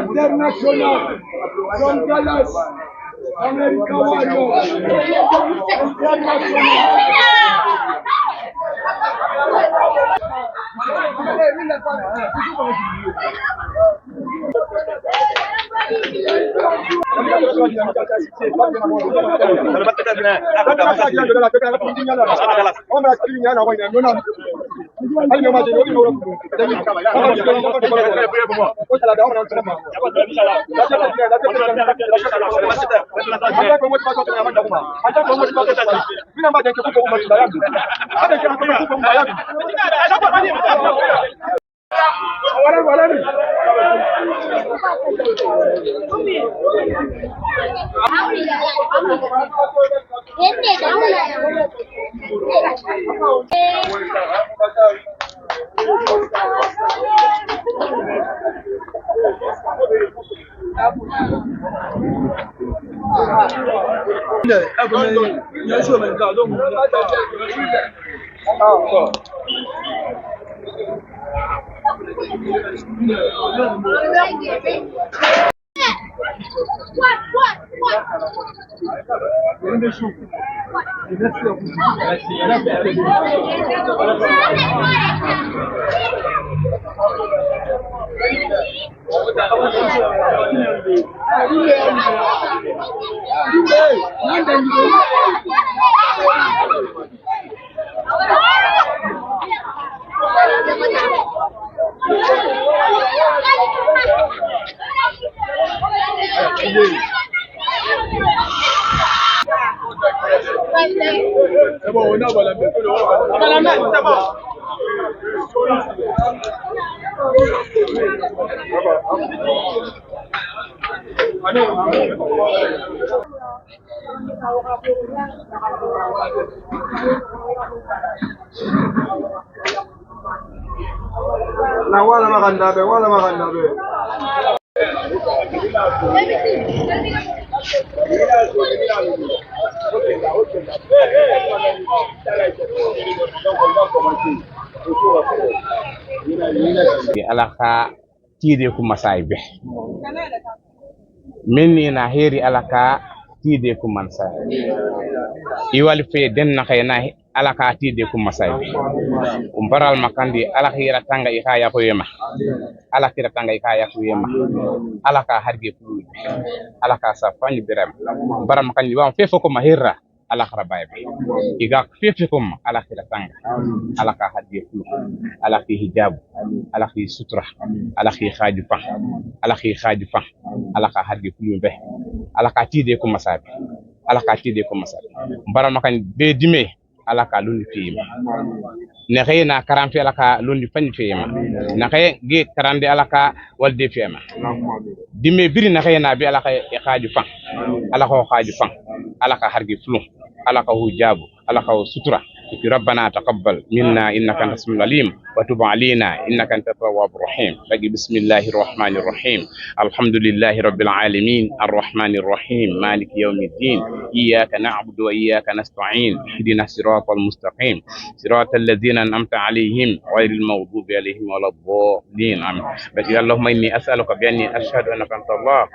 International from Dallas, America Warriors. Na wala makandabe. alaka tide ku masay be minni na heri alaka tide ku mansay iwali fe den na khayna alaka tide ku masay be baral makandi alakhira tanga ikaya ko yema alakhira tanga ikaya ko yema alaka harge ku alaka sa fani biram baram makandi wa fe foko mahira alakhira baybe iga fefikum alakhira tanga alaka hadiye fulu alaki hijab alaki sutra alaki khadifa alaka hadiye fulu be alaka tide ko masabi mbara makan be dime alaka lundi fima ne khayna karam fi alaka lundi fani fima na khay ge karande alaka walde fima dime biri na khayna bi alaka khadifa alaka hargi fulu alaka hujabu alaka sutura ربنا تقبل منا إنك أنت السميع العليم وتب علينا إنك أنت التواب الرحيم. بسم الله الرحمن الرحيم. الحمد لله رب العالمين الرحمن الرحيم مالك يوم الدين إياك نعبد وإياك نستعين اهدنا الصراط المستقيم صراط الذين أنعمت عليهم غير المغضوب عليهم ولا الضالين آمين. اللهم إني أسألك بأني أشهد أنك أنت الله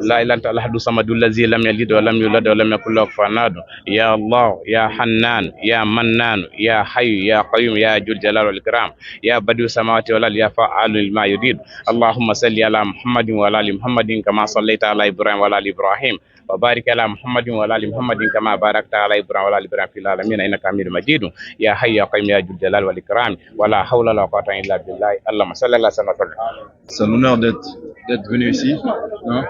لا إله إلا أنت الأحد الصمد الذي لم يلد ولم يولد ولم يكن له كفوا أحد. يا الله يا حنان يا منان يا حي يا قيوم يا ذو الجلال والإكرام يا بديع السماوات والأرض يا فعال لما يريد. اللهم صل على محمد وعلى آل محمد كما صليت على إبراهيم وعلى آل إبراهيم وبارك على محمد وعلى آل محمد كما باركت على إبراهيم وعلى آل إبراهيم في العالمين إنك حميد مجيد. يا حي يا قيوم يا ذو الجلال والإكرام ولا حول ولا قوة إلا بالله. اللهم صل على سيدنا محمد. C'est un honneur d'être venu ici, hein,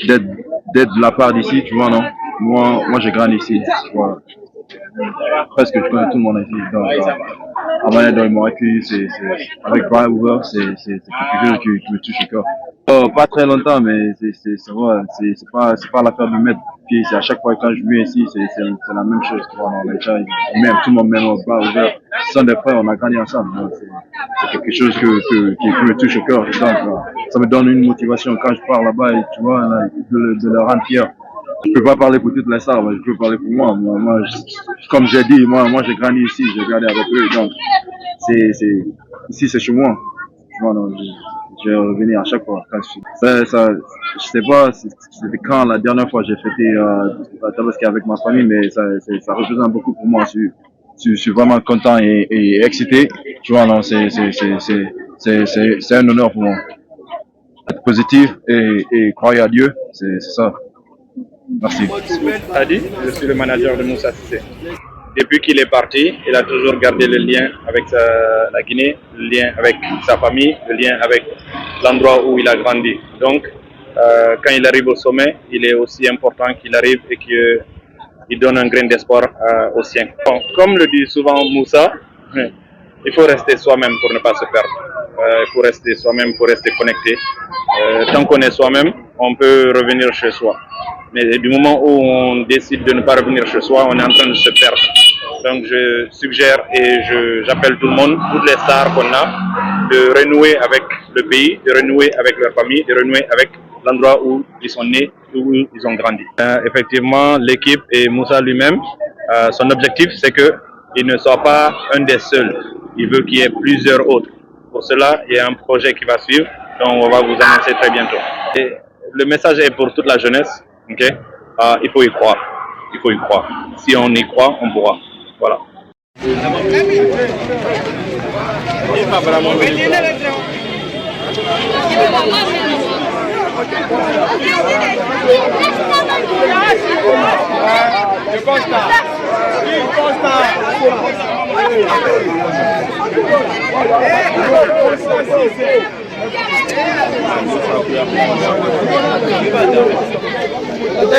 d'être de la part d'ici, tu vois, non? Moi j'ai grandi ici, tu vois. Presque je connais tout le monde ici. Donc, la manière dont ils m'ont accueilli, avec bras ouverts, c'est quelque chose qui me touche au cœur. Pas très longtemps, mais c'est pas l'affaire de mettre pied ici. À chaque fois quand je viens ici, c'est la même chose. Tu vois, même tout le monde même au bras ouverts. Ce sont des frères, on a grandi ensemble. C'est quelque chose qui me touche au cœur. Donc, ça me donne une motivation quand je pars là-bas, tu vois, de leur rendre fier. Je peux pas parler pour toutes les stars, mais je peux parler pour moi. Comme j'ai dit, moi j'ai grandi ici, j'ai grandi avec eux, donc ici c'est chez moi. Tu vois, donc, je vais revenir à chaque fois. Je sais pas, c'était quand la dernière fois j'ai fêté Tabaski avec ma famille, mais ça représente beaucoup pour moi. Je suis vraiment content et excité. Tu vois, non, c'est un honneur pour moi. Être positif et croire à Dieu, c'est ça. Merci. Adi, je suis le manager de Moussa Cissé. Depuis qu'il est parti, il a toujours gardé le lien avec la Guinée, le lien avec sa famille, le lien avec l'endroit où il a grandi. Donc, quand il arrive au sommet, il est aussi important qu'il arrive et qu'il donne un grain d'espoir aux siens. Bon, comme le dit souvent Moussa, il faut rester soi-même pour ne pas se perdre. Il faut rester soi-même pour rester connecté. Tant qu'on est soi-même, on peut revenir chez soi. Mais du moment où on décide de ne pas revenir chez soi, on est en train de se perdre. Donc je suggère et j'appelle tout le monde, toutes les stars qu'on a, de renouer avec le pays, de renouer avec leur famille, de renouer avec l'endroit où ils sont nés, où ils ont grandi. Effectivement, l'équipe et Moussa lui-même, son objectif c'est qu'il ne soit pas un des seuls. Il veut qu'il y ait plusieurs autres. Pour cela, il y a un projet qui va suivre, donc on va vous annoncer très bientôt. Et le message est pour toute la jeunesse. Okay? Il faut y croire. Il faut y croire. Si on y croit, on pourra. Voilà.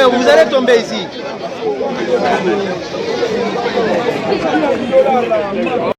Vous allez tomber ici.